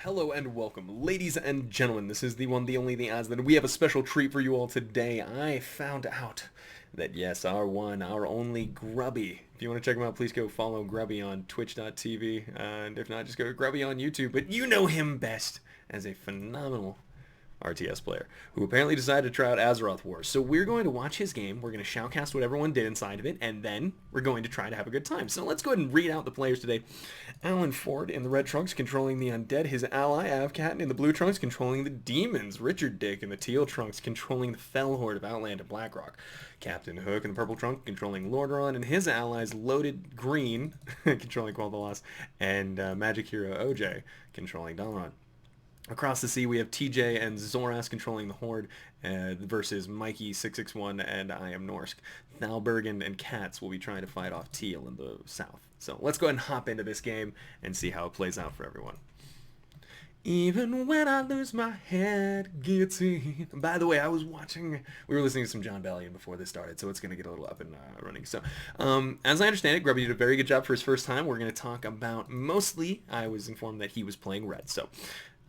Hello and welcome, ladies and gentlemen. This is the one, the only, the Azothan. We have a special treat for you all today. I found out that yes, our one, our only Grubby. If you want to check him out, please go follow Grubby on twitch.tv. And if not, just go to Grubby on YouTube. But you know him best as a phenomenal RTS player, who apparently decided to try out Azeroth Wars. So we're going to watch his game, we're going to shoutcast what everyone did inside of it, and then we're going to try to have a good time. So let's go ahead and read out the players today. Alan Ford in the red trunks controlling the undead, his ally Avcat in the blue trunks controlling the demons, Richard Dick in the teal trunks controlling the fell horde of Outland and Blackrock, Captain Hook in the purple trunk controlling Lordaeron, and his allies Loaded Green controlling Quell the Lost, and Magic Hero OJ controlling Dalaran. Across the sea, we have TJ and Zoras controlling the Horde versus Mikey661 and I am Norsk. Thalbergen and Katz will be trying to fight off Teal in the south. So let's go ahead and hop into this game and see how it plays out for everyone. Even when I lose my head, Gits. By the way, we were listening to some John Bellion before this started, so it's going to get a little up and running. So, as I understand it, Grubby did a very good job for his first time. We're going to talk about, mostly, I was informed that he was playing red, so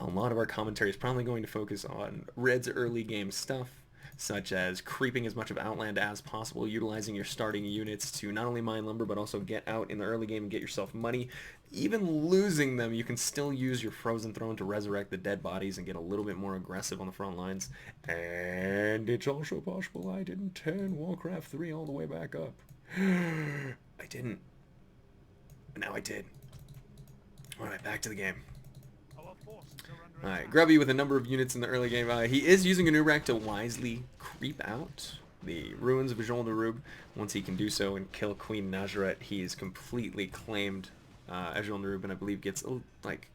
a lot of our commentary is probably going to focus on Red's early game stuff, such as creeping as much of Outland as possible, utilizing your starting units to not only mine lumber, but also get out in the early game and get yourself money. Even losing them, you can still use your Frozen Throne to resurrect the dead bodies and get a little bit more aggressive on the front lines. And it's also possible I didn't turn Warcraft 3 all the way back up. I didn't. But now I did. Alright, back to the game. Alright, Grubby with a number of units in the early game. He is using a new rack to wisely creep out the ruins of Azothan Narub. Once he can do so and kill Queen Nazareth, he is completely claimed Azothan Narub, and I believe gets like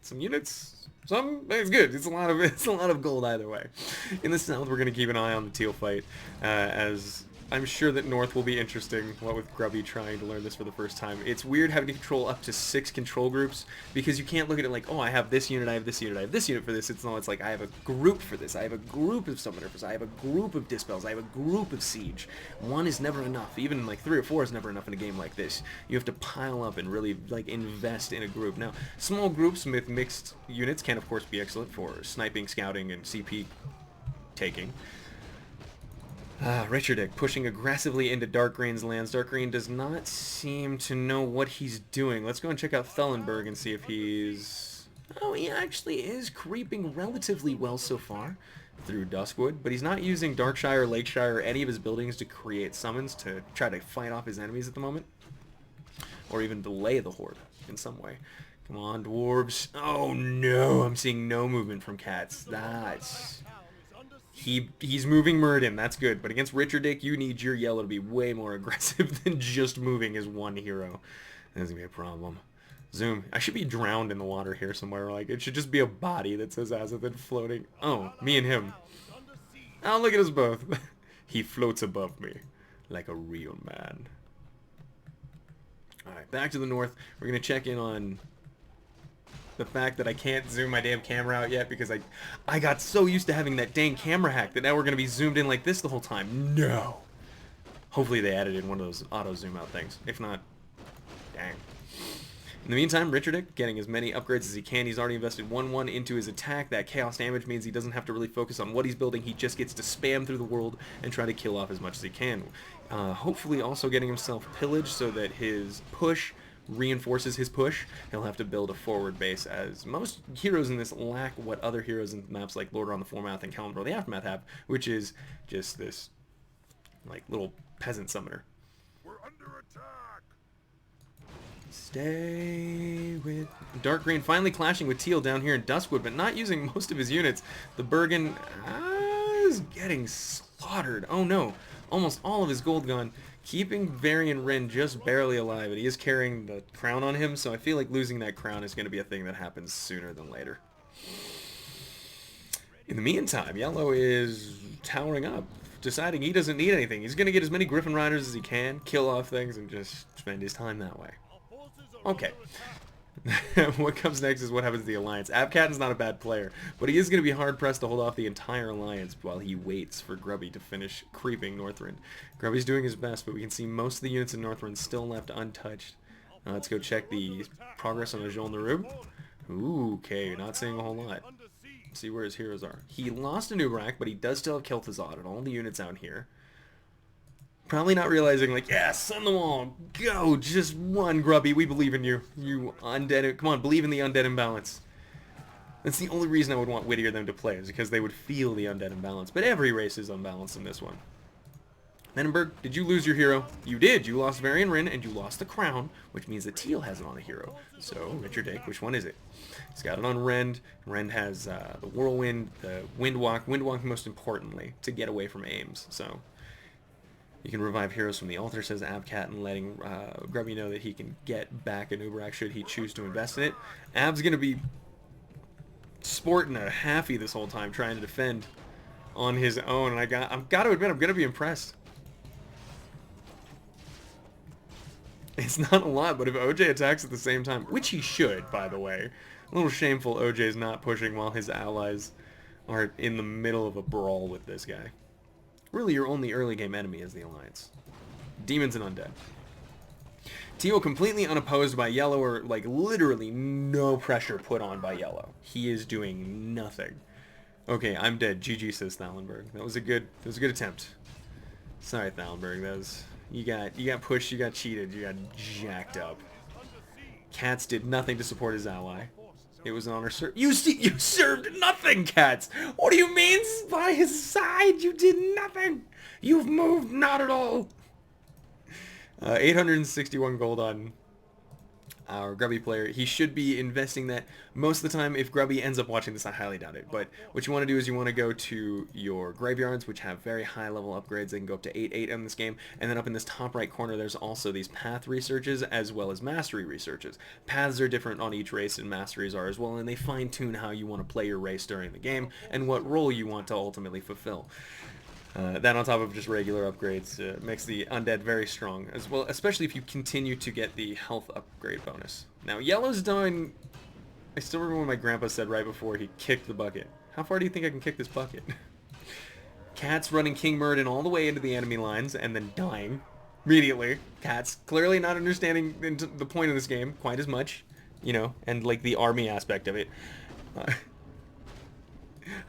some units. It's good. It's a lot of gold either way. In the south, we're going to keep an eye on the Teal fight, as I'm sure that North will be interesting, what with Grubby trying to learn this for the first time. It's weird having to control up to 6 control groups, because you can't look at it like, oh, I have this unit, I have this unit, I have this unit for this. It's like, I have a group for this, I have a group of summoners, I have a group of dispels, I have a group of siege. One is never enough. Even like 3 or 4 is never enough in a game like this. You have to pile up and really like invest in a group. Now, small groups with mixed units can of course be excellent for sniping, scouting, and CP taking. Richard Dick pushing aggressively into Dark Green's lands. Dark Green does not seem to know what he's doing. Let's go and check out Thellenberg and see if he's... Oh, he actually is creeping relatively well so far through Duskwood, but he's not using Darkshire, Lakeshire, or any of his buildings to create summons to try to fight off his enemies at the moment, or even delay the Horde in some way. Come on, dwarves. Oh no, I'm seeing no movement from Cats. That's... He's moving Muradin, that's good, but against Richard Dick, you need your yellow to be way more aggressive than just moving as one hero. That's gonna be a problem. Zoom. I should be drowned in the water here somewhere. Like, it should just be a body that says Azothan floating. Oh, me and him. Oh, look at us both. He floats above me like a real man. Alright, back to the north. We're gonna check in on the fact that I can't zoom my damn camera out yet because I got so used to having that dang camera hack that now we're going to be zoomed in like this the whole time. No. Hopefully they added in one of those auto zoom out things. If not, dang. In the meantime, Richardick getting as many upgrades as he can. He's already invested 1-1 into his attack. That chaos damage means he doesn't have to really focus on what he's building. He just gets to spam through the world and try to kill off as much as he can. Hopefully also getting himself pillage so that his push reinforces his push. He'll have to build a forward base, as most heroes in this lack what other heroes in maps like Lordaeron on the Foremath and Kalimdor the Aftermath have, which is just this like little peasant summoner. We're under attack. Stay with Dark Green finally clashing with Teal down here in Duskwood, but not using most of his units. The Bergen is getting slaughtered. Oh no, almost all of his gold gone. Keeping Varian Wren just barely alive, and he is carrying the crown on him, so I feel like losing that crown is going to be a thing that happens sooner than later. In the meantime, Yellow is towering up, deciding he doesn't need anything. He's going to get as many Griffin Riders as he can, kill off things, and just spend his time that way. Okay. What comes next is what happens to the Alliance. Abcatton's not a bad player, but he is going to be hard-pressed to hold off the entire Alliance while he waits for Grubby to finish creeping Northrend. Grubby's doing his best, but we can see most of the units in Northrend still left untouched. Let's go check the progress on Azothan Narub. Ooh, okay, not saying a whole lot. See where his heroes are. He lost a Nubrak, but he does still have Kel'Thuzad and all the units out here. Probably not realizing, like, yeah, send them all. Go, just run, Grubby. We believe in you. You undead. Come on, believe in the undead imbalance. That's the only reason I would want Whittier them to play, is because they would feel the undead imbalance. But every race is unbalanced in this one. Nenenberg, did you lose your hero? You did. You lost Varian Rin, and you lost the crown, which means that Teal has it on a hero. So, Richard Dick, which one is it? He's got it on Rend. Rend has the Whirlwind, the Windwalk. Windwalk, most importantly, to get away from aims. So, you can revive heroes from the altar, says Abcat, and letting Grubby know that he can get back a Nubrak should he choose to invest in it. Ab's going to be sporting a halfie this whole time, trying to defend on his own. And I've got to admit, I'm going to be impressed. It's not a lot, but if OJ attacks at the same time, which he should, by the way, a little shameful OJ's not pushing while his allies are in the middle of a brawl with this guy. Really, your only early game enemy is the Alliance. Demons and Undead. Teal completely unopposed by Yellow, or like literally no pressure put on by Yellow. He is doing nothing. Okay, I'm dead. GG, says Thalenberg. That was a good attempt. Sorry, Thalenberg. That was you got pushed, you got cheated, you got jacked up. Cats did nothing to support his ally. It was an honor, sir. You served nothing, Cats. What do you mean by his side? You did nothing. You've moved not at all. 861 gold on our Grubby player. He should be investing that most of the time. If Grubby ends up watching this, I highly doubt it. But what you want to do is you want to go to your graveyards, which have very high level upgrades. They can go up to 8/8 in this game. And then up in this top right corner, there's also these path researches as well as mastery researches. Paths are different on each race, and masteries are as well, and they fine tune how you want to play your race during the game and what role you want to ultimately fulfill. That on top of just regular upgrades makes the undead very strong as well, especially if you continue to get the health upgrade bonus. Now, Yellow's doing... I still remember what my grandpa said right before he kicked the bucket. How far do you think I can kick this bucket? Cat's running King Murden all the way into the enemy lines and then dying immediately. Cat's clearly not understanding the point of this game quite as much, you know, and like the army aspect of it.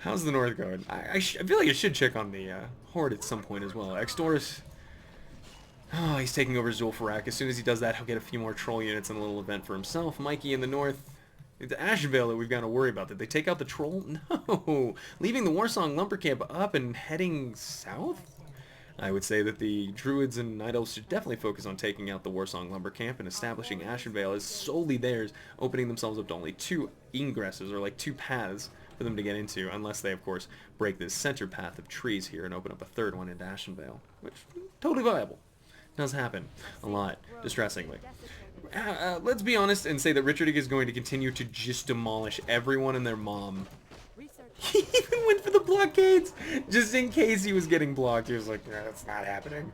How's the North going? I feel like I should check on the Horde at some point as well. Extorus, oh, he's taking over Zul'Farrak. As soon as he does that, he'll get a few more troll units and a little event for himself. Mikey in the North, the Ashenvale that we've got to worry about. Did they take out the troll? No. Leaving the Warsong Lumber Camp up and heading south? I would say that the Druids and Night Elves should definitely focus on taking out the Warsong Lumber Camp and establishing Ashenvale as solely theirs, opening themselves up to only 2 ingresses, or like 2 paths for them to get into, unless they, of course, break this center path of trees here and open up a 3rd one into Ashenvale, which totally viable. Does happen a lot, distressingly. Let's be honest and say that Richard is going to continue to just demolish everyone and their mom. He even went for the blockades, just in case he was getting blocked. He was like, no, that's not happening.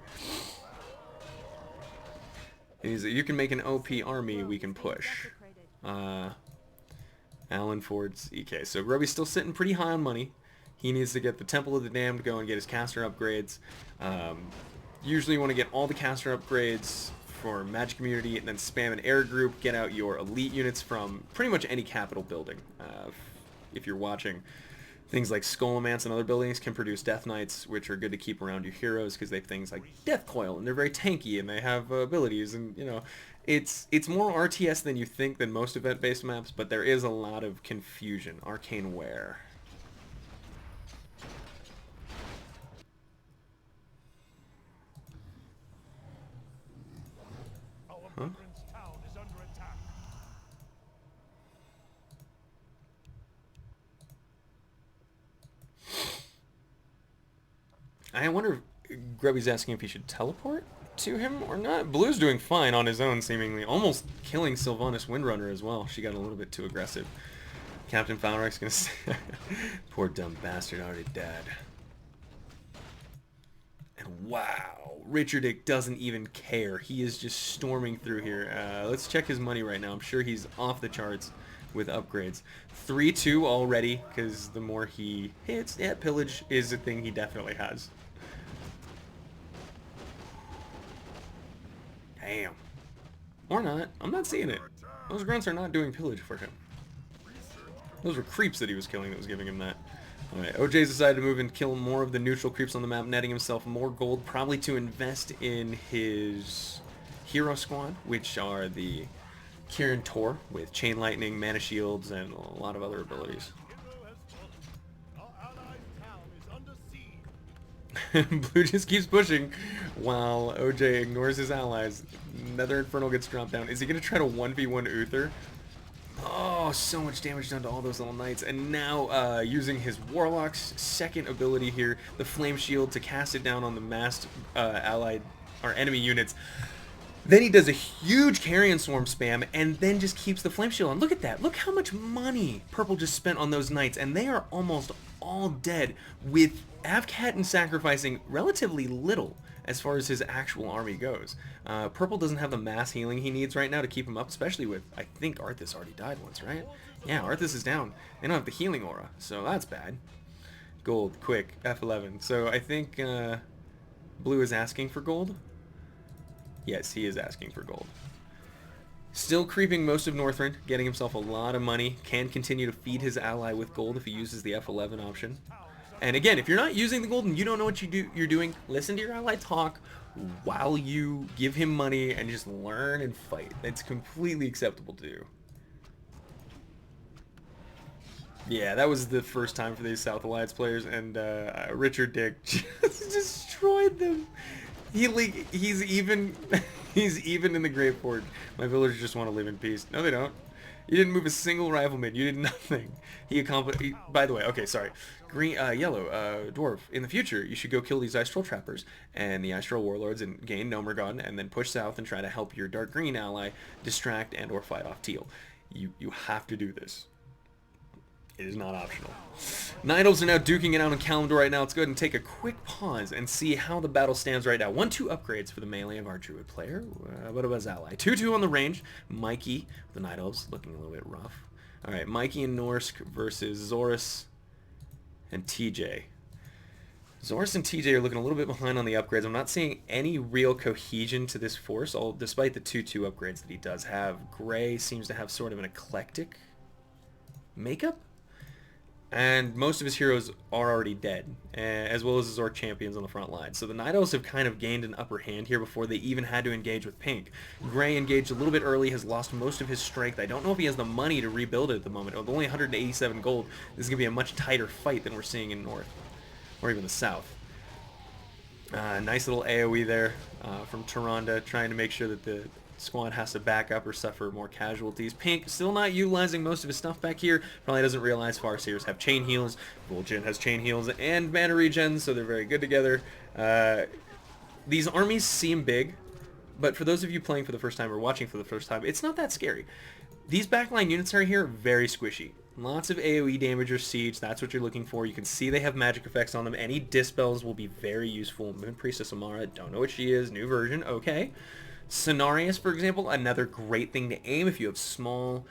And he's like, you can make an OP army, we can push. Alan Ford's EK. So Grubby's still sitting pretty high on money. He needs to get the Temple of the Damned going, get his caster upgrades. Usually you want to get all the caster upgrades for Magic Community and then spam an air group, get out your elite units from pretty much any capital building. If you're watching, things like Skullomance and other buildings can produce Death Knights, which are good to keep around your heroes because they have things like Death Coil, and they're very tanky, and they have abilities, and, you know, it's more RTS than you think than most event-based maps, but there is a lot of confusion. Arcane Wear. Huh? I wonder if Grubby's asking if he should teleport to him or not. Blue's doing fine on his own, seemingly. Almost killing Sylvanas Windrunner as well. She got a little bit too aggressive. Captain Falrak's gonna say, poor dumb bastard already dead. And wow, Richardick doesn't even care. He is just storming through here. Let's check his money right now. I'm sure he's off the charts with upgrades. 3-2 already, because the more he hits, yeah, pillage is a thing he definitely has. Damn. Or not. I'm not seeing it. Those grunts are not doing pillage for him. Those were creeps that he was killing that was giving him that. Alright, OJ's decided to move and kill more of the neutral creeps on the map, netting himself more gold, probably to invest in his hero squad, which are the Kirin Tor, with Chain Lightning, Mana Shields, and a lot of other abilities. Blue just keeps pushing while OJ ignores his allies. Nether Infernal gets dropped down. Is he going to try to 1v1 Uther? Oh, so much damage done to all those little knights. And now using his Warlock's second ability here, the Flame Shield, to cast it down on the massed allied or enemy units. Then he does a huge Carrion Swarm spam and then just keeps the Flame Shield on. Look at that. Look how much money Purple just spent on those knights. And they are almost all dead, with Azothan sacrificing relatively little as far as his actual army goes. Purple doesn't have the mass healing he needs right now to keep him up, especially with, I think Arthas already died once, right? Yeah, Arthas is down. They don't have the healing aura, so that's bad. Gold, quick, F11. So I think Blue is asking for gold. Yes, he is asking for gold. Still creeping most of Northrend, getting himself a lot of money. Can continue to feed his ally with gold if he uses the F11 option. And again, if you're not using the gold and you don't know what you're doing, listen to your ally talk while you give him money and just learn and fight. It's completely acceptable to do. Yeah, that was the first time for these South Alliance players, and Richard Dick just destroyed them. He's even in the Grave Forge. My villagers just want to live in peace. No, they don't. You didn't move a single rifleman. You did nothing. He accomplished. By the way, okay, sorry. Green, yellow, dwarf. In the future, you should go kill these Ice Troll trappers and the Ice Troll warlords and gain Nomergon, and then push south and try to help your dark green ally distract and or fight off teal. You have to do this. It is not optional. Night Elves are now duking it out on Kalimdor right now. Let's go ahead and take a quick pause and see how the battle stands right now. 1-2 upgrades for the melee of our Druid player. What about his ally? 2-2 on the range. Mikey, the Night Elves, looking a little bit rough. Alright, Mikey and Norsk versus Zorus and TJ. Zorus and TJ are looking a little bit behind on the upgrades. I'm not seeing any real cohesion to this force, despite the 2-2 upgrades that he does have. Gray seems to have sort of an eclectic makeup. And most of his heroes are already dead, as well as his Orc champions on the front line. So the Night Elves have kind of gained an upper hand here before they even had to engage with Pink. Gray engaged a little bit early, has lost most of his strength. I don't know if he has the money to rebuild it at the moment. With only 187 gold, this is going to be a much tighter fight than we're seeing in North, or even the South. Nice little AoE there from Tyrande, trying to make sure that the squad has to back up or suffer more casualties. Pink still not utilizing most of his stuff back here. Probably doesn't realize Farseers have chain heals. Vol'jin has chain heals and mana regen, so they're very good together. These armies seem big, but for those of you playing for the first time or watching for the first time, it's not that scary. These backline units right here are very squishy. Lots of AoE damage or siege, that's what you're looking for. You can see they have magic effects on them. Any dispels will be very useful. Moon Priestess Amara, don't know what she is, new version, okay. Cenarius, for example, another great thing to aim if you have small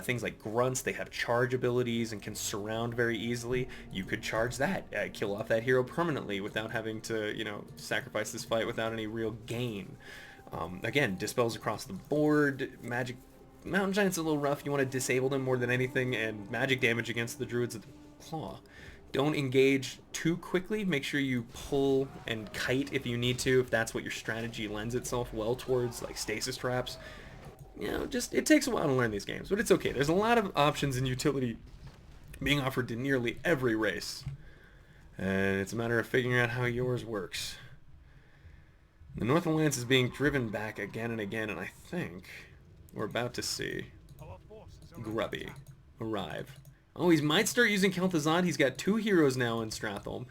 things like grunts. They have charge abilities and can surround very easily. You could charge that, kill off that hero permanently without having to, sacrifice this fight without any real gain. Again, dispels across the board. Magic Mountain Giant's a little rough. You want to disable them more than anything, and magic damage against the Druids of the Claw. Don't engage too quickly. Make sure you pull and kite if you need to, if that's what your strategy lends itself well towards, like stasis traps. It takes a while to learn these games, but it's okay. There's a lot of options and utility being offered to nearly every race, and it's a matter of figuring out how yours works. The North Alliance is being driven back again and again, and I think we're about to see Grubby arrive. Oh, he might start using Kel'Thuzad. He's got 2 heroes now in Stratholme.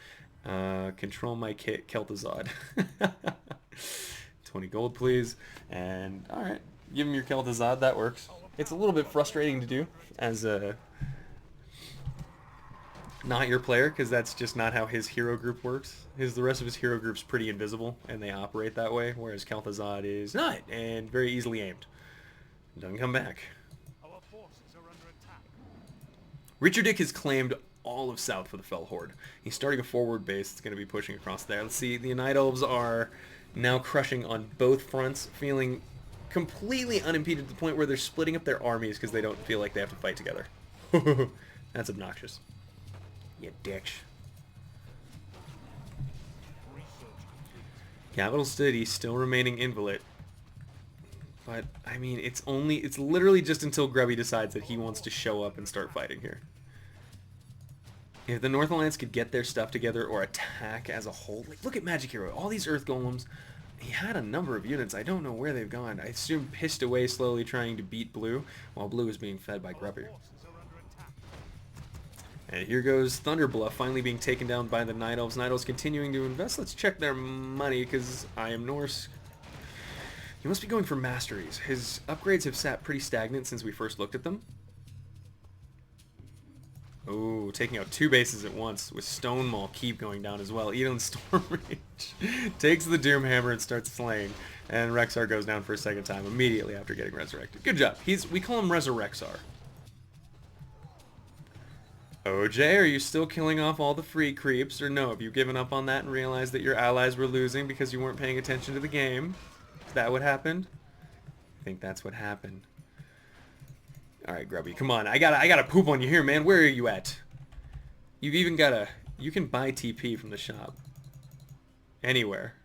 Control my Kel'Thuzad. 20 gold, please. And, alright. Give him your Kel'Thuzad. That works. It's a little bit frustrating to do as not your player, because that's just not how his hero group works. The rest of his hero group's pretty invisible, and they operate that way, whereas Kel'Thuzad is not, and very easily aimed. Doesn't come back. Richard Dick has claimed all of South for the Fell Horde. He's starting a forward base that's going to be pushing across there. Let's see, the Night Elves are now crushing on both fronts, feeling completely unimpeded to the point where they're splitting up their armies because they don't feel like they have to fight together. That's obnoxious. You dicks. Capital City still remaining invalid. But, I mean, it's literally just until Grubby decides that he wants to show up and start fighting here. If the North Alliance could get their stuff together or attack as a whole, like, look at Magic Hero, all these Earth Golems, he had a number of units, I don't know where they've gone. I assume pissed away slowly trying to beat Blue, while Blue is being fed by Grubby. And here goes Thunderbluff finally being taken down by the Night Elves. Night Elves continuing to invest. Let's check their money, because I am Norse. He must be going for masteries. His upgrades have sat pretty stagnant since we first looked at them. Oh, taking out 2 bases at once with Stone Maul keep going down as well. Edon Storm Rage takes the Doom Hammer and starts slaying. And Rexar goes down for a second time immediately after getting resurrected. Good job. We call him Resurrexar. OJ, are you still killing off all the free creeps, or no? Have you given up on that and realized that your allies were losing because you weren't paying attention to the game? Is that what happened? I think that's what happened. Alright, Grubby, come on. I gotta poop on you here, man. Where are you at? You've even got you can buy TP from the shop. Anywhere.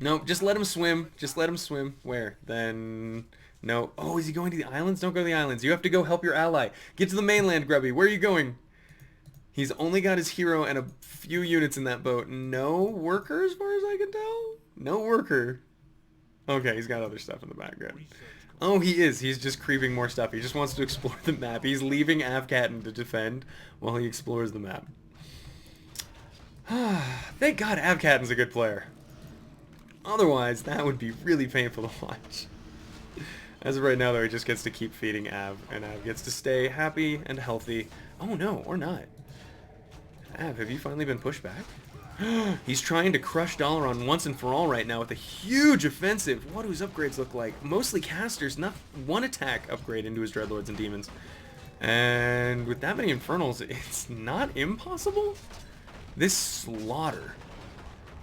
No, just let him swim. Just let him swim. Where? Then... No. Oh, is he going to the islands? Don't go to the islands. You have to go help your ally. Get to the mainland, Grubby. Where are you going? He's only got his hero and a few units in that boat. No worker, as far as I can tell? No worker. Okay, he's got other stuff in the background. Oh, he is. He's just creeping more stuff. He just wants to explore the map. He's leaving Avcatten to defend while he explores the map. Thank God Avcatten's a good player. Otherwise, that would be really painful to watch. As of right now, though, he just gets to keep feeding Av, and Av gets to stay happy and healthy. Oh, no, or not. Av, have you finally been pushed back? He's trying to crush Dalaran once and for all right now with a huge offensive. What do his upgrades look like? Mostly casters, not one attack upgrade into his Dreadlords and Demons. And with that many Infernals, it's not impossible. This slaughter.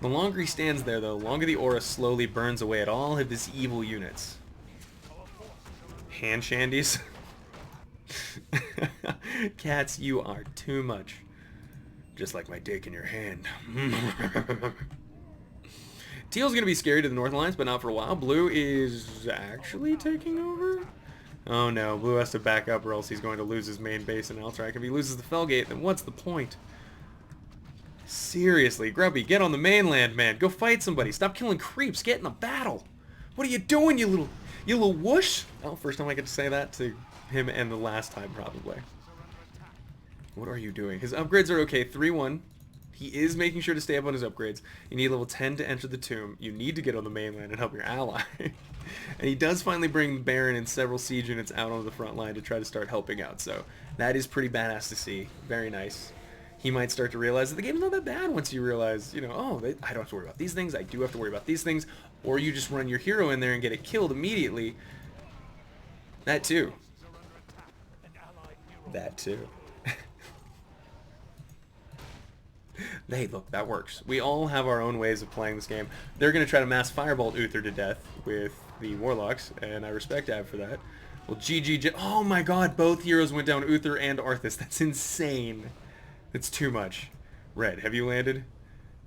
The longer he stands there, though, the longer the aura slowly burns away at all of his evil units. Hand shandies. Cats, you are too much. Just like my dick in your hand. Teal's going to be scary to the North Alliance, but not for a while. Blue is actually taking over? Oh no, Blue has to back up or else he's going to lose his main base in Alterac. If he loses the Felgate, then what's the point? Seriously, Grubby, get on the mainland, man. Go fight somebody. Stop killing creeps. Get in a battle. What are you doing, you little whoosh? Oh, first time I get to say that to him, and the last time probably. What are you doing? His upgrades are okay. 3-1. He is making sure to stay up on his upgrades. You need level 10 to enter the tomb. You need to get on the mainland and help your ally. And he does finally bring Baron and several siege units out on the front line to try to start helping out. So that is pretty badass to see. Very nice. He might start to realize that the game's not that bad once you realize, you know, oh, I don't have to worry about these things. I do have to worry about these things. Or you just run your hero in there and get it killed immediately. That too. That too. Hey, look, that works. We all have our own ways of playing this game. They're going to try to mass Firebolt Uther to death with the Warlocks, and I respect Av for that. Well, GG... Oh my god, both heroes went down, Uther and Arthas. That's insane. That's too much. Red, have you landed?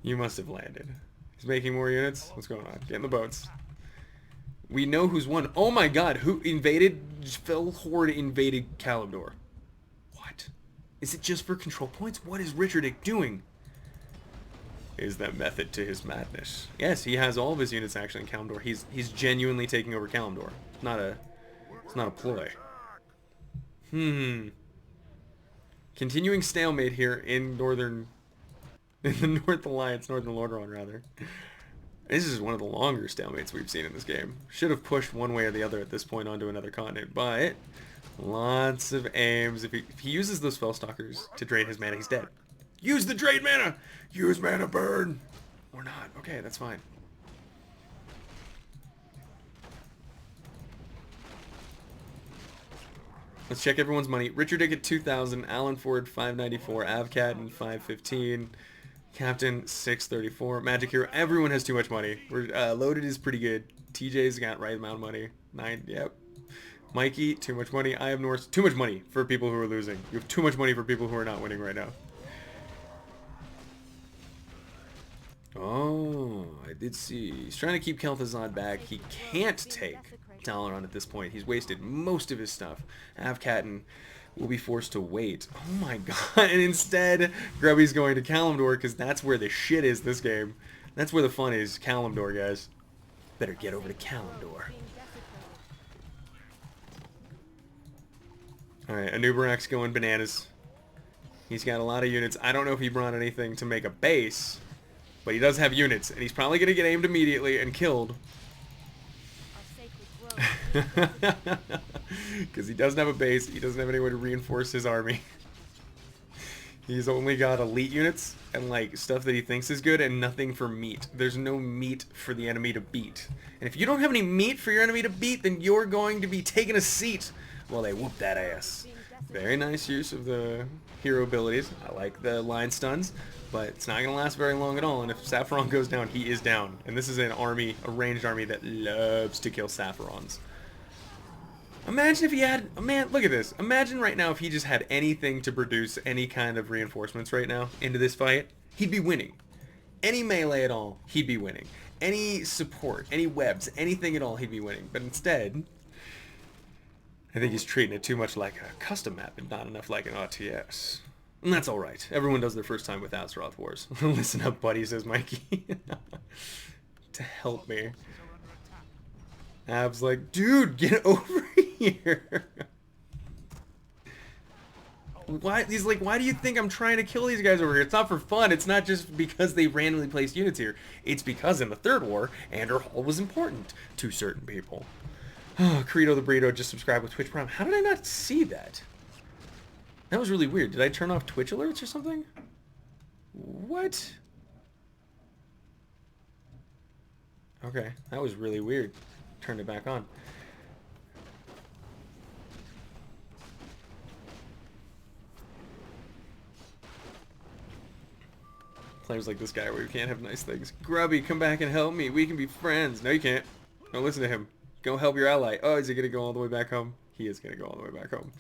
You must have landed. He's making more units? What's going on? Get in the boats. We know who's won. Oh my god, who invaded? Fell Horde invaded Kalimdor. What? Is it just for control points? What is Richardic doing? Is that method to his madness? Yes, he has all of his units actually in Kalimdor. He's genuinely taking over Kalimdor. It's not a ploy. Continuing stalemate here in the North Alliance, Northern Lordaeron rather. This is one of the longer stalemates we've seen in this game. Should have pushed one way or the other at this point onto another continent, but lots of aims. If he uses those Fellstalkers to drain his mana, he's dead. Use the drain mana! Use mana burn! Or not. Okay, that's fine. Let's check everyone's money. Richard Dick at 2,000, Alan Ford 594, Avcat 515, Captain 634, Magic Hero. Everyone has too much money. We're loaded is pretty good. TJ's got right amount of money. 9. Yep. Mikey, too much money. I have Norse, too much money for people who are losing. You have too much money for people who are not winning right now. Oh, I did see. He's trying to keep Kel'Thuzad back. He can't take Dalaran at this point. He's wasted most of his stuff. Avcatan will be forced to wait. Oh my god. And instead, Grubby's going to Kalimdor because that's where the shit is this game. That's where the fun is. Kalimdor, guys. Better get over to Kalimdor. Alright, Anubarak's going bananas. He's got a lot of units. I don't know if he brought anything to make a base, but he does have units, and he's probably going to get aimed immediately and killed. Because he doesn't have a base, he doesn't have anywhere to reinforce his army. He's only got elite units and like stuff that he thinks is good and nothing for meat. There's no meat for the enemy to beat. And if you don't have any meat for your enemy to beat, then you're going to be taking a seat while they whoop that ass. Very nice use of the hero abilities. I like the line stuns, but it's not going to last very long at all. And if Sapphiron goes down, he is down. And this is an army, a ranged army that loves to kill Sapphirons. Imagine if he had, man, look at this. Imagine right now if he just had anything to produce any kind of reinforcements right now into this fight. He'd be winning. Any melee at all, he'd be winning. Any support, any webs, anything at all, he'd be winning. But instead, I think he's treating it too much like a custom map and not enough like an RTS. And that's alright. Everyone does their first time with Azeroth Wars. Listen up, buddy, says Mikey. To help me. Ab's like, dude, get over here. Why? He's like, why do you think I'm trying to kill these guys over here? It's not for fun. It's not just because they randomly placed units here. It's because in the Third War, Andor Hall was important to certain people. Oh, Credo the Burrito just subscribed with Twitch Prime. How did I not see that? That was really weird. Did I turn off Twitch alerts or something? What? Okay, that was really weird. Turned it back on. Players like this guy where you can't have nice things. Grubby, come back and help me. We can be friends. No, you can't. Don't listen to him. Go help your ally. Oh, is he going to go all the way back home? He is going to go all the way back home.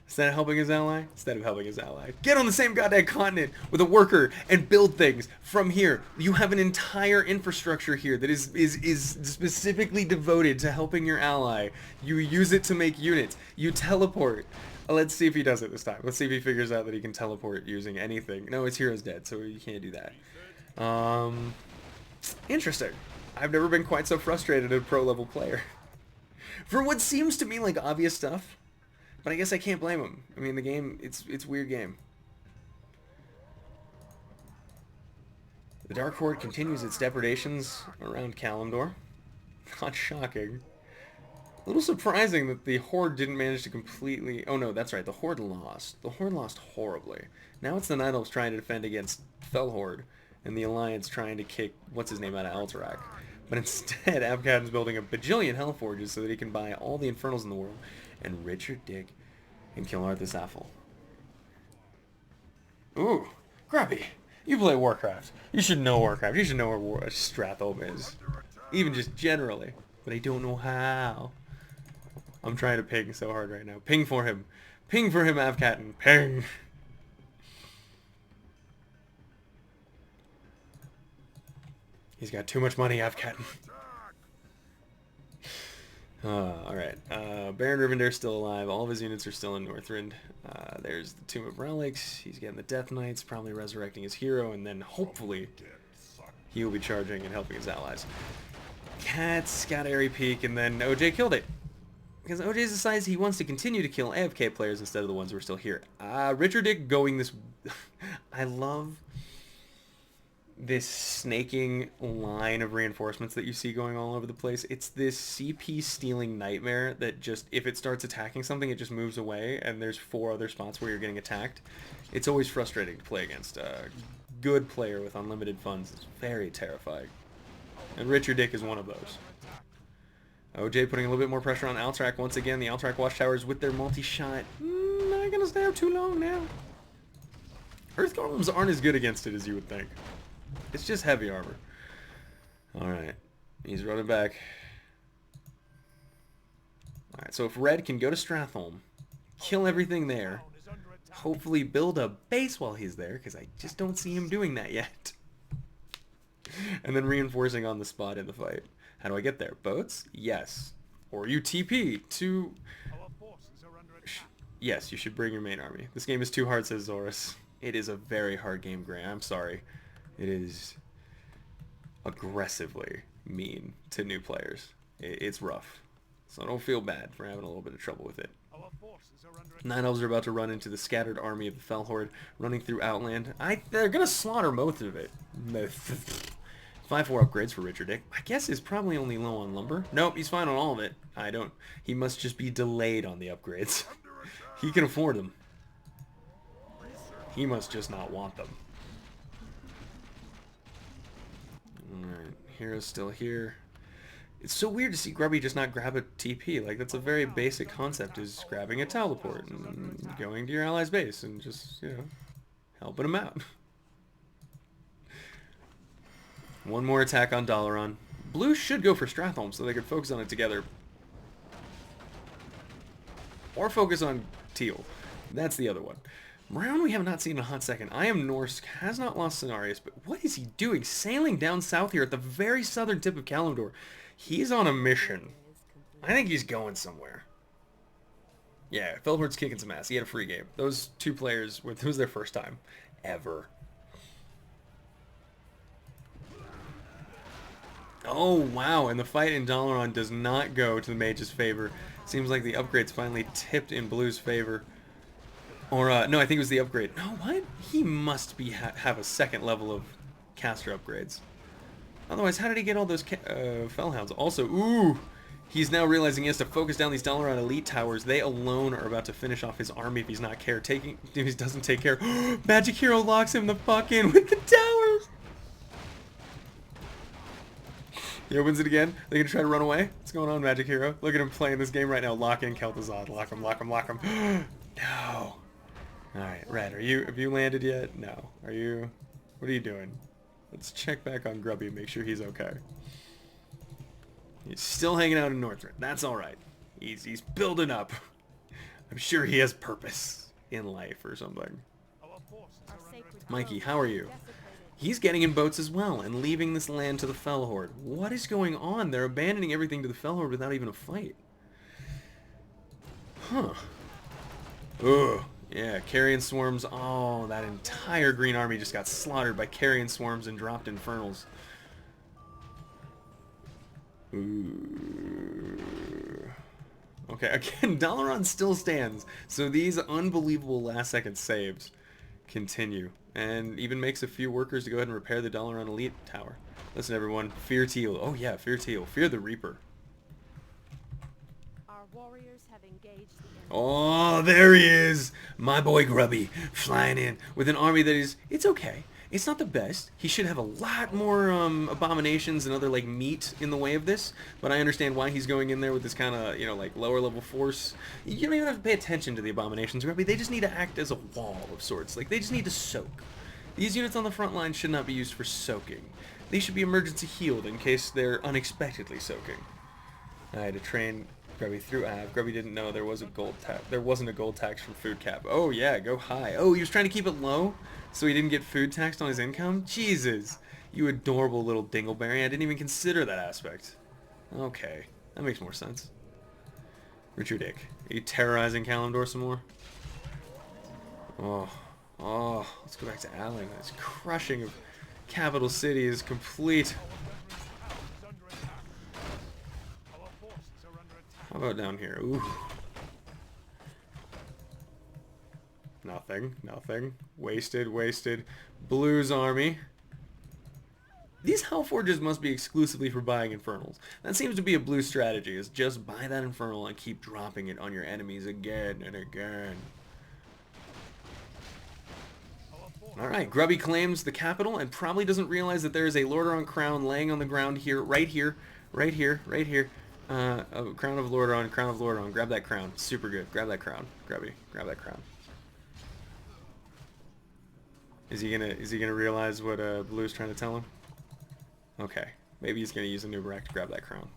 Instead of helping his ally, get on the same goddamn continent with a worker and build things from here. You have an entire infrastructure here that is specifically devoted to helping your ally. You use it to make units. You teleport. Let's see if he does it this time. Let's see if he figures out that he can teleport using anything. No, his hero's dead, so you can't do that. Interesting. I've never been quite so frustrated at a pro-level player. For what seems to me like obvious stuff. But I guess I can't blame him. I mean, the game, it's a weird game. The Dark Horde continues its depredations around Kalimdor. Not shocking. A little surprising that the Horde didn't manage to completely... Oh no, that's right, the Horde lost. The Horde lost horribly. Now it's the Night Elves trying to defend against Fel Horde, and the Alliance trying to kick what's-his-name out of Alterac. But instead, Avcatan's building a bajillion Hellforges so that he can buy all the Infernals in the world, and Richard Dick and kill Arthas Affel. Ooh, Grubby, you play Warcraft. You should know Warcraft. You should know where Stratholme is. Even just generally. But I don't know how. I'm trying to ping so hard right now. Ping for him. Ping for him, Avcatan. Ping. He's got too much money, Avcatan. Alright. Baron Rivendare's still alive. All of his units are still in Northrend. There's the Tomb of Relics. He's getting the Death Knights, probably resurrecting his hero, and then hopefully he will be charging and helping his allies. Cats got Airy Peak, and then OJ killed it. Because OJ decides he wants to continue to kill AFK players instead of the ones who are still here. Richard Dick going this... I love this snaking line of reinforcements that you see going all over the place. It's this CP stealing nightmare that just, if it starts attacking something, it just moves away, and there's 4 other spots where you're getting attacked. It's always frustrating to play against a good player with unlimited funds. It's very terrifying. And Richard Dick is one of those. OJ putting a little bit more pressure on Alterac once again. The Alterac Watchtowers with their multi-shot. Not gonna stay up too long now. Earth Golems aren't as good against it as you would think. It's just heavy armor. Alright. He's running back. Alright, so if red can go to Stratholme, kill everything there, hopefully build a base while he's there, because I just don't see him doing that yet. And then reinforcing on the spot in the fight. How do I get there? Boats? Yes. Or you TP to... Yes, you should bring your main army. This game is too hard, says Zorus. It is a very hard game, Grant. I'm sorry. It is aggressively mean to new players. It's rough. So don't feel bad for having a little bit of trouble with it. Nine Elves are about to run into the scattered army of the Fell Horde, running through Outland. They're gonna slaughter most of it. 5-4 upgrades for Richard Dick. I guess he's probably only low on lumber. Nope, he's fine on all of it. He must just be delayed on the upgrades. He can afford them. He must just not want them. Alright, Hero's still here. It's so weird to see Grubby just not grab a TP. Like, that's a very basic concept, is grabbing a teleport and going to your ally's base and just, you know, helping him out. One more attack on Dalaran. Blue should go for Stratholme so they could focus on it together. Or focus on Teal. That's the other one. Brown we have not seen in a hot second. I am Norsk, has not lost Cenarius, but what is he doing? Sailing down south here at the very southern tip of Kalimdor. He's on a mission. I think he's going somewhere. Yeah, Felhorde's kicking some ass. He had a free game. Those two players, it was their first time ever. Oh, wow, and the fight in Dalaran does not go to the mage's favor. Seems like the upgrade's finally tipped in Blue's favor. Or, no, I think it was the upgrade. No, what? He must be have a second level of caster upgrades. Otherwise, how did he get all those Fellhounds? Also, ooh, he's now realizing he has to focus down these Dalaran elite towers. They alone are about to finish off his army if he's not if he doesn't take care. Magic Hero locks him the fuck in with the towers. He opens it again. They gonna try to run away? What's going on, Magic Hero? Look at him playing this game right now. Lock in Kel'Thuzad. Lock him, lock him, lock him. No. Alright, Red, have you landed yet? No. What are you doing? Let's check back on Grubby and make sure he's okay. He's still hanging out in Northrend. That's alright. He's building up. I'm sure he has purpose in life or something. Mikey, how are you? He's getting in boats as well and leaving this land to the Fell Horde. What is going on? They're abandoning everything to the Fell Horde without even a fight. Huh. Ugh. Yeah, Carrion Swarms. Oh, that entire green army just got slaughtered by Carrion Swarms and dropped Infernals. Ooh. Okay, again, Dalaran still stands. So these unbelievable last-second saves continue. And even makes a few workers to go ahead and repair the Dalaran Elite Tower. Listen, everyone. Fear Teal. Oh, yeah, fear Teal. Fear the Reaper. Our warriors have engaged the enemy. Oh, there he is! My boy Grubby, flying in with an army that is... It's okay. It's not the best. He should have a lot more abominations and other, like, meat in the way of this. But I understand why he's going in there with this kind of, you know, like, lower-level force. You don't even have to pay attention to the abominations, Grubby. They just need to act as a wall of sorts. Like, they just need to soak. These units on the front line should not be used for soaking. They should be emergency healed in case they're unexpectedly soaking. I had to train Grubby through Av. Grubby didn't know there was a gold tax. There wasn't a gold tax from food cap. Oh yeah, go high. Oh, he was trying to keep it low, so he didn't get food taxed on his income. Jesus, you adorable little dingleberry. I didn't even consider that aspect. Okay, that makes more sense. Richard Dick, are you terrorizing Kalimdor some more? Oh, let's go back to Allen. This crushing of capital city is complete. How about down here? Ooh. Nothing. Wasted. Blue's army. These Hellforges must be exclusively for buying Infernals. That seems to be a blue strategy, is just buy that Infernal and keep dropping it on your enemies again and again. Alright, Grubby claims the capital and probably doesn't realize that there is a Lordaeron crown laying on the ground here, right here. A crown of Lordaeron, grab that crown. Super good. Grab that crown. Grubby, grab that crown. Is he gonna realize what Blue's trying to tell him? Okay. Maybe he's gonna use a new rack to grab that crown.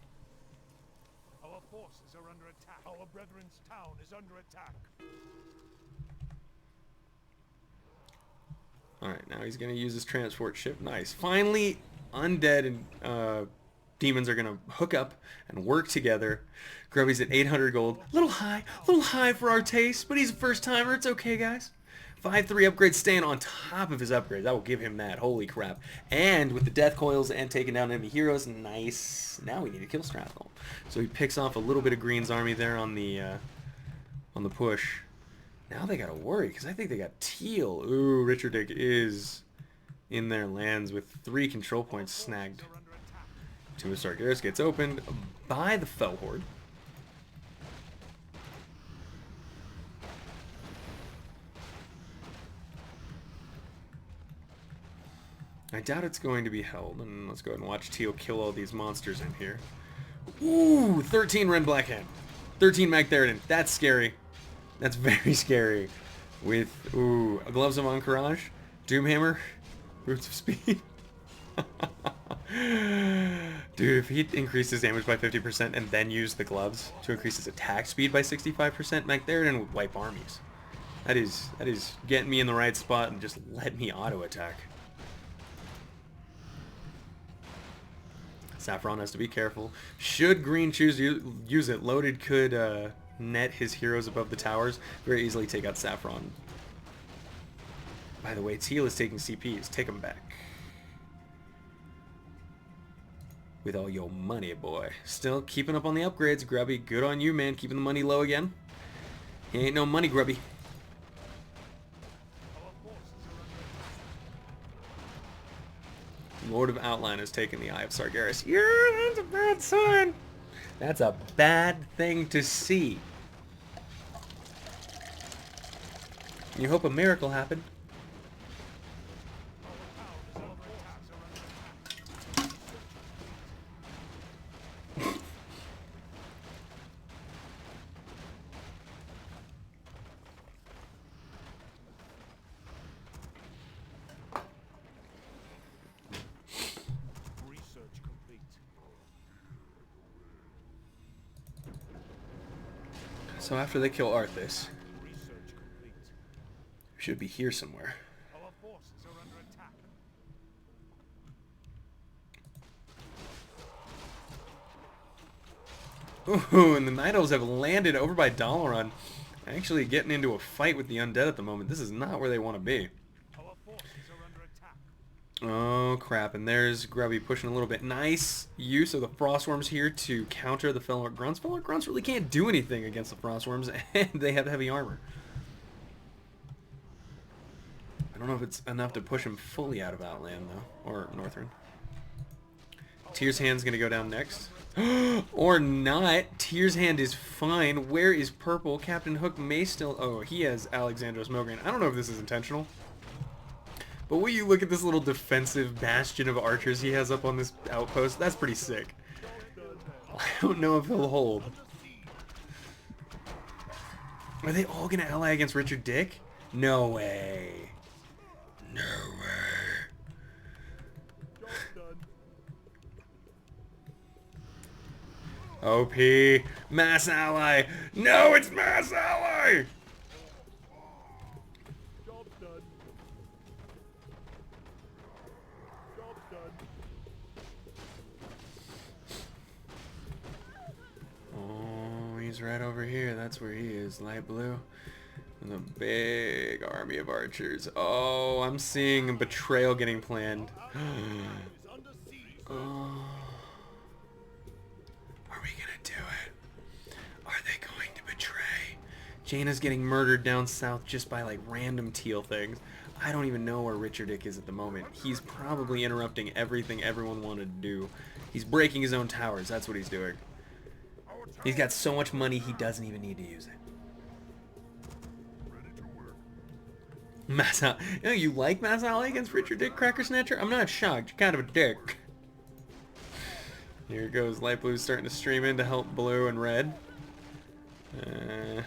Our forces are under attack. Our brethren's town is under attack. Alright, now he's going to use his transport ship. Nice. Finally, undead and demons are going to hook up and work together. Grubby's at 800 gold. A little high for our taste, but he's a first timer. It's okay, guys. 5-3 upgrades staying on top of his upgrades. I will give him that. Holy crap. And with the death coils and taking down enemy heroes, nice. Now we need to kill Strathcole. So he picks off a little bit of Green's army there on the push. Now they gotta worry, because I think they got Teal. Ooh, Richard Dick is in their lands with 3 control points snagged. Tomb of Sargeras gets opened by the Fell Horde. I doubt it's going to be held, and let's go ahead and watch Teal kill all these monsters in here. Ooh, 13 Ren Blackhand. 13 Mag Theridin. That's scary. That's very scary. With, ooh, Gloves of Encourage, Doomhammer, Roots of Speed. Dude, if he increased his damage by 50% and then used the gloves to increase his attack speed by 65%, Mag Theridin would wipe armies. That is getting me in the right spot and just let me auto-attack. Saffron has to be careful. Should Green choose to use it, Loaded could net his heroes above the towers. Very easily take out Saffron. By the way, Teal is taking CPs. Take them back. With all your money, boy. Still keeping up on the upgrades. Grubby, good on you, man. Keeping the money low again. He ain't no money, Grubby. Lord of Outline has taken the Eye of Sargeras. Yeah, that's a bad sign. That's a bad thing to see. You hope a miracle happened. So after they kill Arthas, we should be here somewhere. Our forces are under attack. Ooh, and the Night Elves have landed over by Dalaran. Actually getting into a fight with the undead at the moment. This is not where they want to be. Our forces are under attack. Oh crap, and there's Grubby pushing a little bit. Nice use of the Frostworms here to counter the Fellorc Grunts. Fellorc Grunts really can't do anything against the Frostworms, and they have heavy armor. I don't know if it's enough to push him fully out of Outland, though. Or Northrend. Tyr's Hand's gonna go down next. Or not. Tyr's Hand is fine. Where is Purple? Captain Hook may still... Oh, he has Alexandros Mogran. I don't know if this is intentional. But will you look at this little defensive bastion of archers he has up on this outpost? That's pretty sick. I don't know if he'll hold. Are they all going to ally against Richard Dick? No way. No way. OP. Mass ally. No, it's mass ally. He's right over here. That's where he is. Light blue. With a big army of archers. Oh, I'm seeing a betrayal getting planned. Oh. Are we gonna do it? Are they going to betray? Jaina's getting murdered down south just by like random teal things. I don't even know where Richard Dick is at the moment. He's probably interrupting everything everyone wanted to do. He's breaking his own towers. That's what he's doing. He's got so much money he doesn't even need to use it. Mass Ally. You know, you like Mass Ally against Richard Dick, Cracker Snatcher? I'm not shocked. You're kind of a dick. Here goes Light Blue starting to stream in to help Blue and Red. It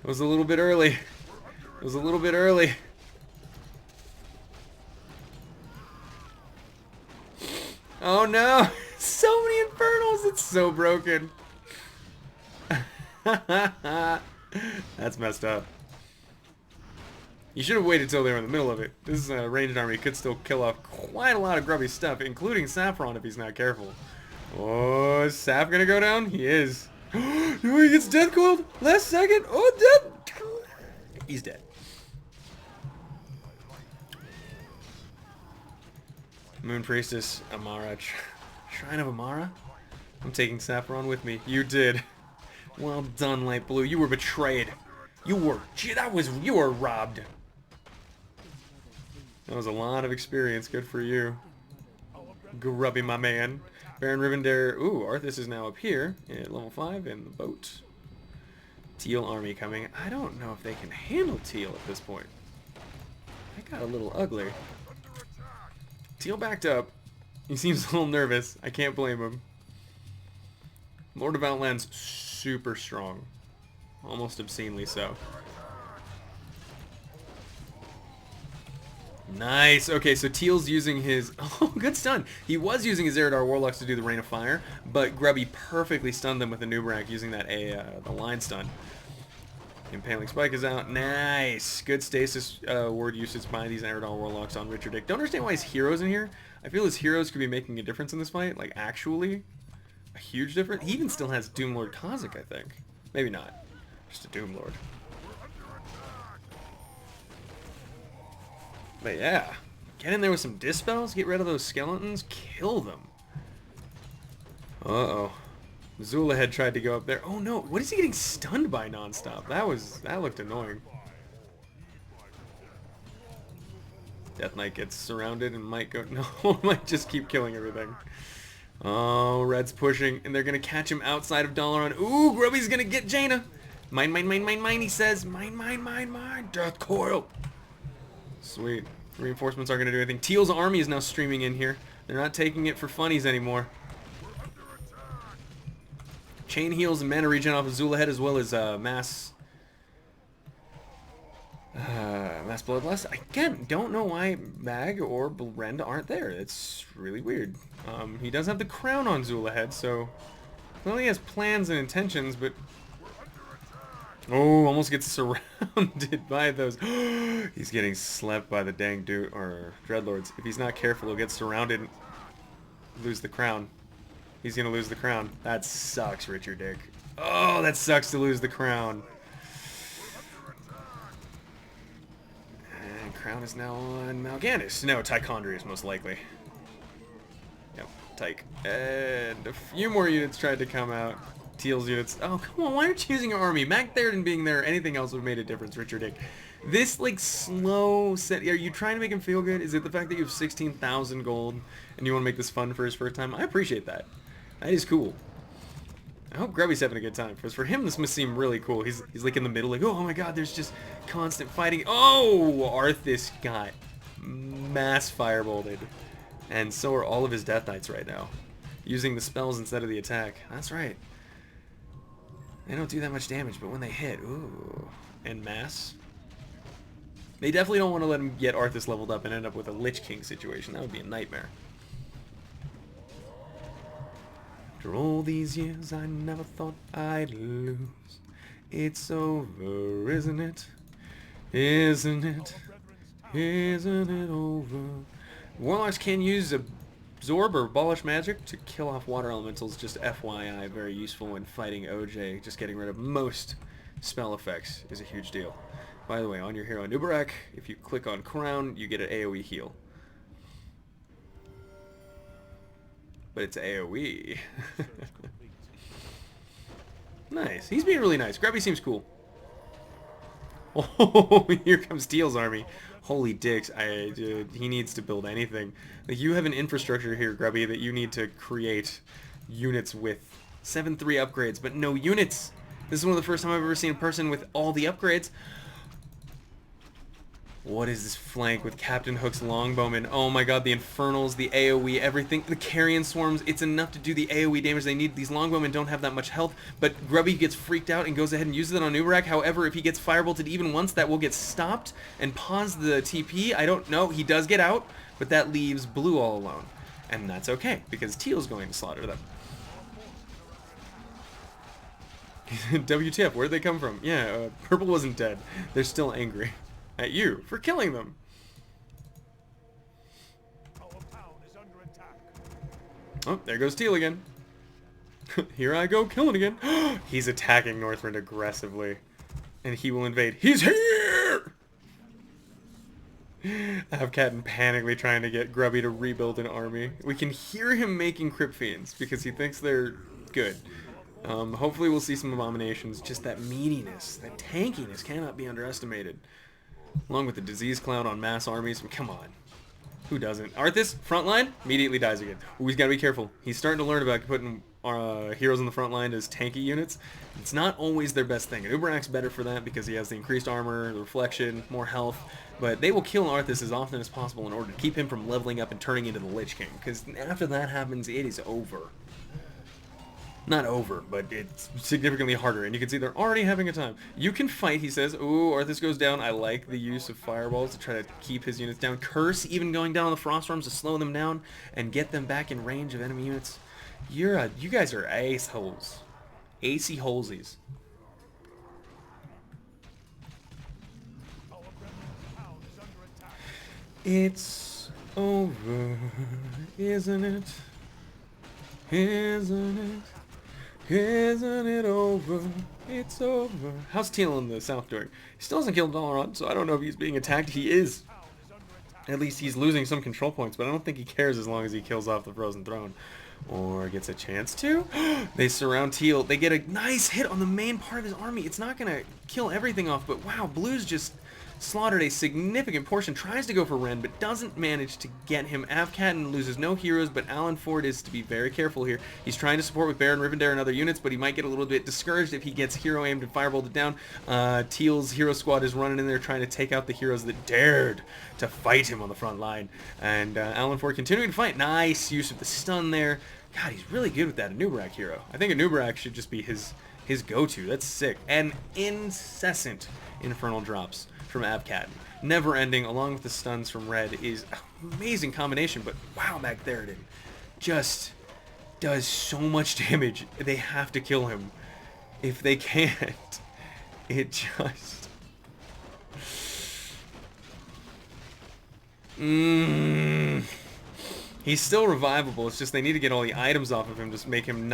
was a little bit early. It was a little bit early. Oh no! So many Infernals! That's so broken. That's messed up. You should have waited till they were in the middle of it. This ranged army could still kill off quite a lot of grubby stuff, including Saffron if he's not careful. Oh, is Saf gonna go down? He is. Oh, he gets death coiled. Last second. Oh, dead. He's dead. Moon Priestess, Amara. Shrine of Amara? I'm taking Saffron with me. You did. Well done, Light Blue. You were betrayed. You were. Gee, you were robbed. That was a lot of experience. Good for you. Grubby, my man. Baron Rivendare. Ooh, Arthas is now up here at level 5 in the boat. Teal army coming. I don't know if they can handle Teal at this point. That got a little ugly. Teal backed up. He seems a little nervous. I can't blame him. Lord of Outlands, super strong. Almost obscenely so. Nice. Okay, so Teal's using his... Oh, good stun. He was using his Eridar Warlocks to do the Rain of Fire, but Grubby perfectly stunned them with a Nubarak using that the line stun. Impaling Spike is out. Nice. Good stasis word usage by these Eridar Warlocks on Richard Dick. Don't understand why his heroes in here. I feel his heroes could be making a difference in this fight. Like, actually, a huge difference. He even still has Doomlord Kha'Zix, I think. Maybe not. Just a Doomlord. But yeah, get in there with some dispels, get rid of those skeletons, kill them. Uh-oh. Zula had tried to go up there. Oh no, what is he getting stunned by nonstop? That looked annoying. Death Knight gets surrounded and might go... No, might just keep killing everything. Oh, Red's pushing, and they're going to catch him outside of Dalaran. Ooh, Grubby's going to get Jaina. Mine, mine, mine, mine, mine, he says. Mine, mine, mine, mine. Death coil. Sweet. Reinforcements aren't going to do anything. Teal's army is now streaming in here. They're not taking it for funnies anymore. Chain heals and mana regen off of Zula head as well as mass bloodlust. Again, don't know why Mag or Brenda aren't there. It's really weird. He does have the crown on Zula head, so clearly he has plans and intentions, but oh, almost gets surrounded by those. He's getting slept by the dang dude or Dreadlords. If he's not careful, he'll get surrounded and lose the crown. He's gonna lose the crown. That sucks, Richard Dick. Oh, that sucks to lose the crown. And crown is now on Mal'Ganis. No, Tichondrius most likely. Yep, Tyke. And a few more units tried to come out. Teal's units. Oh, come on, why aren't you using your army? Mag Theoden being there, anything else would have made a difference, Richard Dick. This, like, slow set... Are you trying to make him feel good? Is it the fact that you have 16,000 gold and you want to make this fun for his first time? I appreciate that. That is cool. I hope Grubby's having a good time. Because for him, this must seem really cool. He's like in the middle, like, oh my god, there's just constant fighting. Oh, Arthas got mass firebolted. And so are all of his Death Knights right now. Using the spells instead of the attack. That's right. They don't do that much damage, but when they hit, ooh. And mass. They definitely don't want to let him get Arthas leveled up and end up with a Lich King situation. That would be a nightmare. After all these years, I never thought I'd lose. It's over, isn't it? Isn't it? Isn't it over? Warlocks can use absorb or abolish magic to kill off water elementals. Just FYI, very useful when fighting OJ. Just getting rid of most spell effects is a huge deal. By the way, on your hero Nubarak, if you click on Crown, you get an AoE heal. But it's AoE. Nice. He's being really nice. Grubby seems cool. Oh, here comes Teal's army. Holy dicks. Dude, he needs to build anything. Like, you have an infrastructure here, Grubby, that you need to create units with 7-3 upgrades, but no units. This is one of the first time I've ever seen a person with all the upgrades. What is this flank with Captain Hook's Longbowmen? Oh my god, the Infernals, the AoE, everything. The Carrion Swarms, it's enough to do the AoE damage they need. These Longbowmen don't have that much health, but Grubby gets freaked out and goes ahead and uses it on Nubarak. However, if he gets firebolted even once, that will get stopped and pause the TP. I don't know. He does get out, but that leaves Blue all alone. And that's okay, because Teal's going to slaughter them. WTF, where'd they come from? Yeah, purple wasn't dead. They're still angry at you for killing them. Our town is under attack. Oh, there goes Teal again. Here I go, killing again. He's attacking Northrend aggressively. And he will invade. He's here! Avcatton panically trying to get Grubby to rebuild an army. We can hear him making Crypt Fiends because he thinks they're good. Hopefully we'll see some abominations. Just that meatiness, that tankiness cannot be underestimated. Along with the disease cloud on mass armies. Come on. Who doesn't? Arthas, frontline, immediately dies again. Ooh, he's got to be careful. He's starting to learn about putting heroes on the front line as tanky units. It's not always their best thing. And Uberak's better for that because he has the increased armor, the reflection, more health. But they will kill Arthas as often as possible in order to keep him from leveling up and turning into the Lich King. Because after that happens, it is over. Not over, but it's significantly harder, and you can see they're already having a time. You can fight, he says. Ooh, Arthas goes down. I like the use of fireballs to try to keep his units down. Curse even going down on the frost storms to slow them down and get them back in range of enemy units. You guys are ace holes. Acey holesies. Our town is under attack. It's over, isn't it? Isn't it? Isn't it over? It's over. How's Teal in the south doing? He still hasn't killed Dalaran, so I don't know if he's being attacked. He is. At least he's losing some control points, but I don't think he cares as long as he kills off the Frozen Throne. Or gets a chance to. They surround Teal. They get a nice hit on the main part of his army. It's not going to kill everything off, but wow, Blue's just slaughtered a significant portion. Tries to go for Ren, but doesn't manage to get him. Avcatton loses no heroes, but Alan Ford is to be very careful here. He's trying to support with Baron Rivendare and other units, but he might get a little bit discouraged if he gets hero aimed and fireballed down. Teal's hero squad is running in there trying to take out the heroes that dared to fight him on the front line. And Alan Ford continuing to fight. Nice use of the stun there. God, he's really good with that Anubarak hero. I think Anubarak should just be his go-to. That's sick. And incessant infernal drops from Avcatton. Never ending, along with the stuns from Red, is an amazing combination. But wow, Magtheridon just does so much damage. They have to kill him. If they can't, it just... He's still revivable. It's just they need to get all the items off of him to make him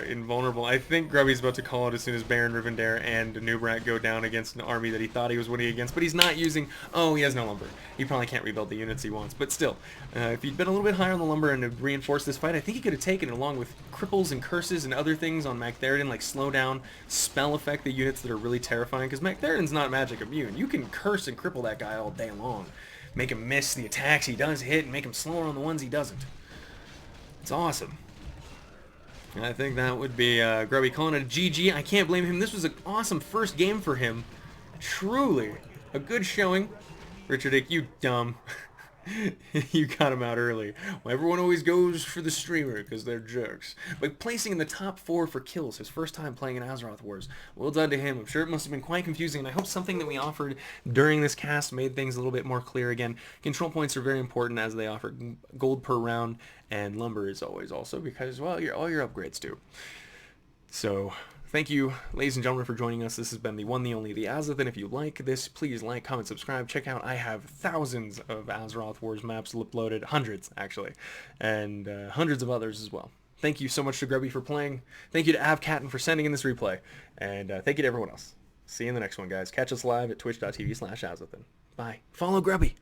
invulnerable. I think Grubby's about to call it as soon as Baron Rivendare and Nubrak go down against an army that he thought he was winning against, but he's not using... Oh, he has no lumber. He probably can't rebuild the units he wants, but still. If he'd been a little bit higher on the lumber and had reinforced this fight, I think he could have taken it along with cripples and curses and other things on Magtheridon, like slow down, spell effect the units that are really terrifying, because Magtheridon's not magic immune. You can curse and cripple that guy all day long. Make him miss the attacks he does hit and make him slower on the ones he doesn't. It's awesome. I think that would be Grubby calling it a GG. I can't blame him. This was an awesome first game for him. Truly a good showing. Richard Dick, you dumb. You got him out early. Well, everyone always goes for the streamer because they're jerks. But placing in the top 4 for kills, his first time playing in Azeroth Wars. Well done to him. I'm sure it must have been quite confusing, and I hope something that we offered during this cast made things a little bit more clear again. Control points are very important as they offer gold per round, and lumber is always also because, well, all your upgrades do. So... thank you, ladies and gentlemen, for joining us. This has been the one, the only, the Azothan. If you like this, please like, comment, subscribe. Check out, I have thousands of Azeroth Wars maps uploaded, hundreds, actually, and hundreds of others as well. Thank you so much to Grubby for playing. Thank you to Avcatton for sending in this replay. And thank you to everyone else. See you in the next one, guys. Catch us live at twitch.tv/Azothan. Bye. Follow Grubby.